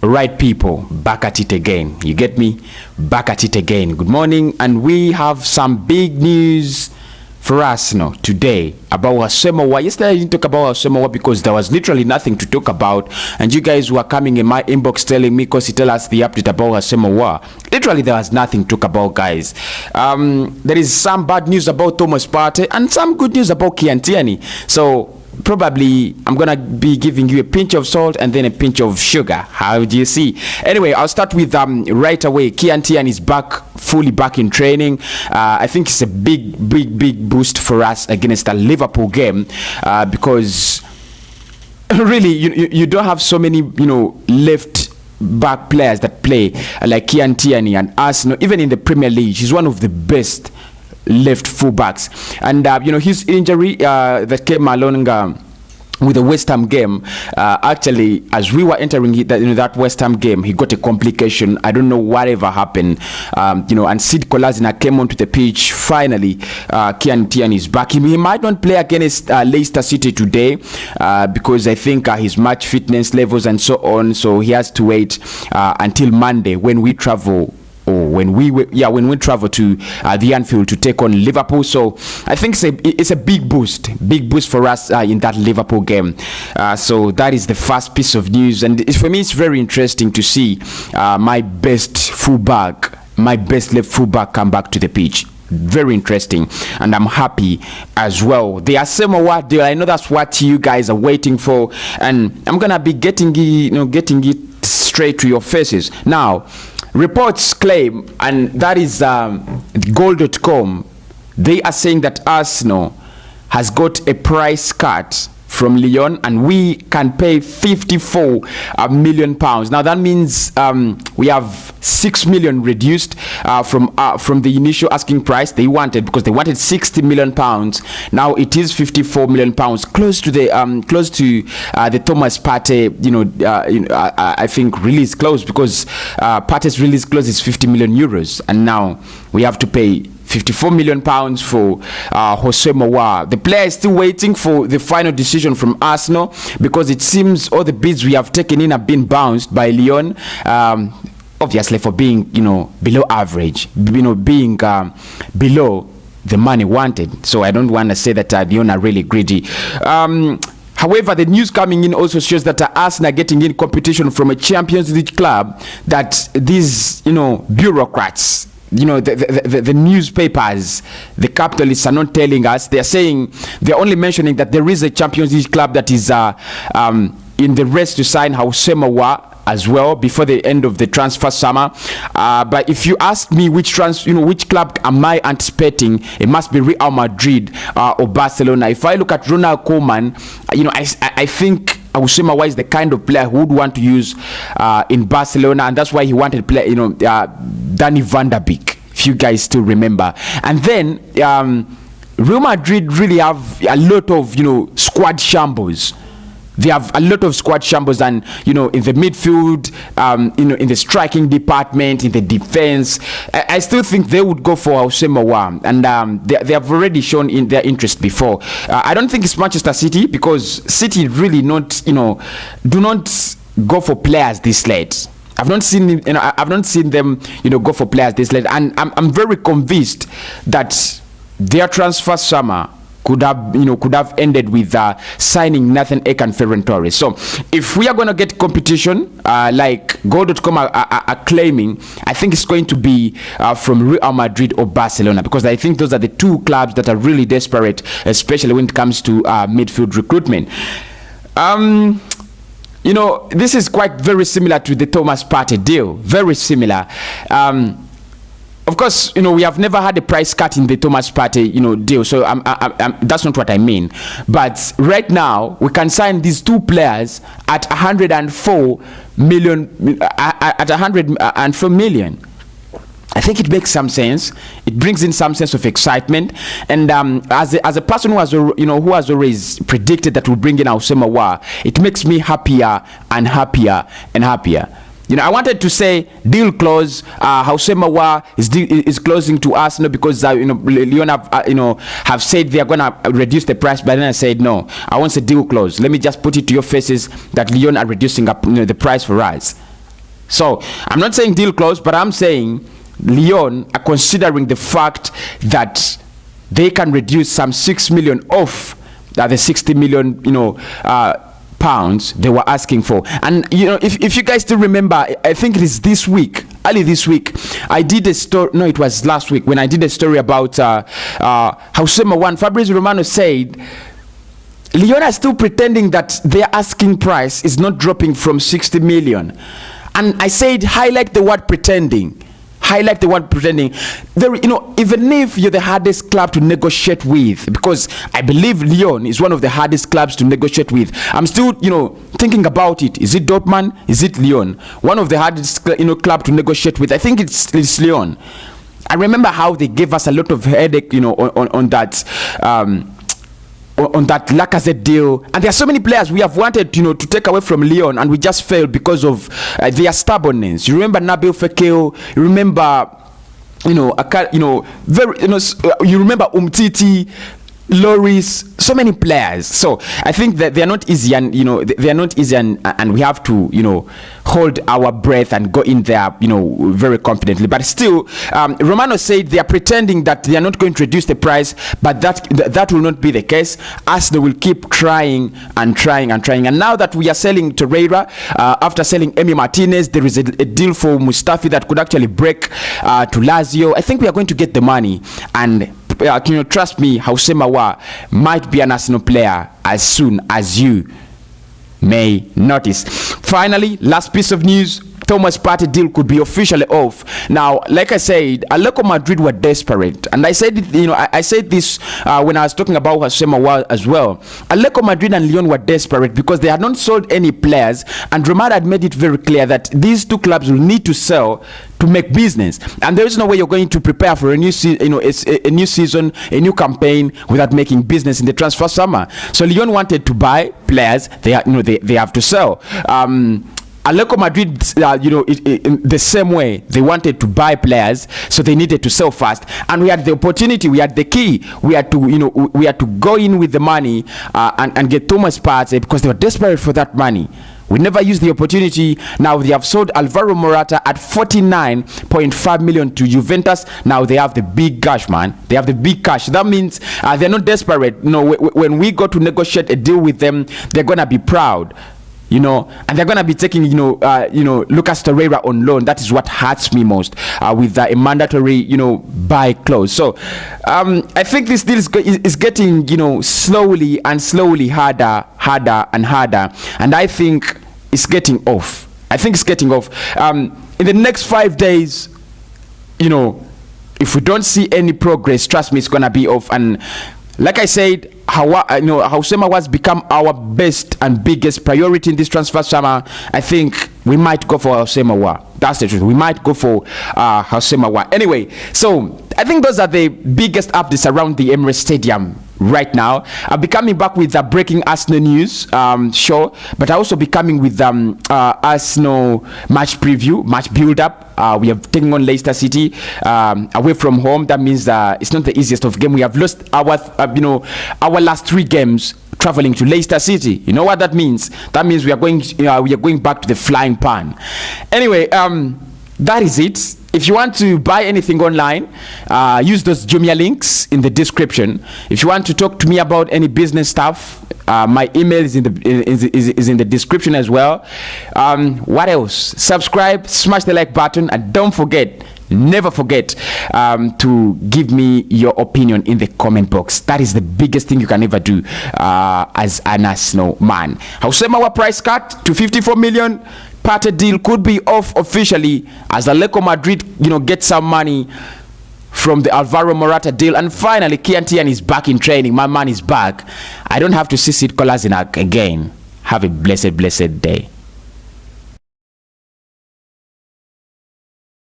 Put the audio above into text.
Right, people, back at it again. You get me? Back at it again. Good morning, and we have some big news for us today about Auoar. Yesterday I didn't talk about Auoar because there was literally nothing to talk about, and you guys were coming in my inbox telling me, because you tell us the update about Auoar. Literally there was nothing to talk about, guys. There is some bad news about Thomas Partey and some good news about KIERNEY. So probably I'm gonna be giving you a pinch of salt and then a pinch of sugar. How do you see? Anyway, I'll start with right away. KIERNEY is fully back in training. I think it's a big boost for us against the Liverpool game, because really you don't have so many left back players that play like KIERNEY and Arsenal. Even in the Premier League, he's one of the best left fullbacks, and his injury that came along with the West Ham game, actually, as we were entering that West Ham game, he got a complication. I don't know whatever happened, and Sid Kolasinac came onto the pitch. Finally, KIERNEY is back. He might not play against Leicester City today, because I think his match fitness levels and so on, so he has to wait until Monday when we travel. When we travel to the Anfield to take on Liverpool. So I think it's a big boost for us in that Liverpool game. So that is the first piece of news, and for me it's very interesting to see my best left fullback come back to the pitch. Very interesting, and I'm happy as well. The Auoar deal, I know that's what you guys are waiting for, and I'm gonna be getting it straight to your faces now. Reports claim, and that is goal.com, they are saying that Arsenal has got a price cut from Lyon, and we can pay 54 million pounds. Now that means we have 6 million reduced from the initial asking price they wanted, because they wanted 60 million pounds. Now it is 54 million pounds, close to the Thomas Partey I think release clause, because Partey's release clause is 50 million euros, and now we have to pay 54 million pounds for Auoar. The player is still waiting for the final decision from Arsenal, because it seems all the bids we have taken in have been bounced by Lyon, obviously for being below average, being below the money wanted. So I don't want to say that Lyon are really greedy. However, the news coming in also shows that Arsenal are getting in competition from a Champions League club that these bureaucrats, the newspapers, the capitalists are not telling us. They're saying, they're only mentioning that there is a Champions League club that is in the race to sign Auoar as well before the end of the transfer summer. But if you ask me which club am I anticipating, it must be Real Madrid or Barcelona. If I look at Ronald Koeman, I think Auoar is the kind of player who would want to use in Barcelona, and that's why he wanted to play, Danny van der Beek, if you guys still remember. And then Real Madrid really have a lot of squad shambles. They have a lot of squad shambles, and in the midfield, in the striking department, in the defense. I still think they would go for Auoar, and they have already shown in their interest before. I don't think it's Manchester City, because City really do not go for players this late. I've not seen them go for players this late, and I'm very convinced that their transfer summer could have ended with signing Nathan Ake and Ferran Torres. So if we are going to get competition like Goal.com are claiming, I think it's going to be from Real Madrid or Barcelona, because I think those are the two clubs that are really desperate, especially when it comes to midfield recruitment. This is very similar to the Thomas Partey deal. Very similar. Of course, we have never had a price cut in the Thomas Partey, deal. So that's not what I mean. But right now, we can sign these two players at 104 million. At 104 million. I think it makes some sense. It brings in some sense of excitement, and as a person who has always predicted that we'll bring in Auoar, it makes me happier and happier and happier. I wanted to say deal close. Auoar is closing to Arsenal, because Lyon have said they are gonna reduce the price, but then I said no. I want the deal close. Let me just put it to your faces that Lyon are reducing up the price for us. So I'm not saying deal closed, but I'm saying Lyon are considering the fact that they can reduce some 6 million off the 60 million, pounds they were asking for. And if you guys still remember, I think it is this week, early this week, I did a story. No, it was last week when I did a story about how Sema One. Fabrizio Romano said Lyon are still pretending that their asking price is not dropping from 60 million. And I said, highlight the word pretending. Highlight the word pretending. There, even if you're the hardest club to negotiate with, because I believe Lyon is one of the hardest clubs to negotiate with. I'm still, thinking about it. Is it Dortmund? Is it Lyon? One of the hardest, club to negotiate with. I think it's Lyon. I remember how they gave us a lot of headache, on that. On that Lacazette deal, and there are so many players we have wanted to take away from Lyon, and we just failed because of their stubbornness. You remember Nabil Fekir, you remember you remember Umtiti, Loris, so many players. So I think that they are not easy, and they are not easy, and we have to hold our breath and go in there very confidently. But still, Romano said they are pretending that they are not going to reduce the price, but that will not be the case, as they will keep trying and trying and trying. And now that we are selling Torreira, after selling Emi Martinez, there is a deal for Mustafi that could actually break to Lazio. I think we are going to get the money, and trust me, Hausemawa might be an Arsenal player as soon as you may notice. Finally, last piece of news, Thomas Partey deal could be officially off. Now, like I said, Atletico Madrid were desperate, and I said it, I said this when I was talking about Hausemawa as well. Atletico Madrid and Lyon were desperate because they had not sold any players, and Romano had made it very clear that these two clubs will need to sell to make business, and there is no way you're going to prepare for a new a new season, a new campaign, without making business in the transfer summer. So Lyon wanted to buy players; they have to sell. Atletico Madrid, in the same way, they wanted to buy players, so they needed to sell fast. And we had the opportunity, we had the key, we had to, we had to go in with the money and get Thomas Partey because they were desperate for that money. We never used the opportunity. Now they have sold Alvaro Morata at 49.5 million to Juventus. Now they have the big cash, man. They have the big cash. That means they're not desperate. When we go to negotiate a deal with them, they're gonna be proud. And they're gonna be taking, Lucas Torreira on loan. That is what hurts me most, with a mandatory, buy clause. So, I think this deal is getting, slowly and slowly harder and harder, and I think it's getting off. In the next 5 days, if we don't see any progress, trust me, it's gonna be off. And like I said, Hausema was become our best and biggest priority in this transfer summer. I think we might go for Hausema. That's the truth. We might go for Hausema. Anyway, so I think those are the biggest updates around the Emirates Stadium right now. I'll be coming back with the breaking Arsenal news, sure, but I'll also be coming with Arsenal match preview, match build-up. We have taken on Leicester City away from home. That means it's not the easiest of game. We have lost our last 3 games traveling to Leicester City. You know what that means? That means we are going back to the flying pan. Anyway, that is it. If you want to buy anything online, use those Jumia links in the description. If you want to talk to me about any business stuff, my email is in the description as well. What else? Subscribe, smash the like button, and don't forget, never forget to give me your opinion in the comment box. That is the biggest thing you can ever do as an Arsenal man. Hausema price cut to 54 million. Partey deal could be off officially as Atletico Madrid, get some money from the Alvaro Morata deal. And finally, KIERNEY is back in training. My man is back. I don't have to see Sid Kolasinac again. Have a blessed day.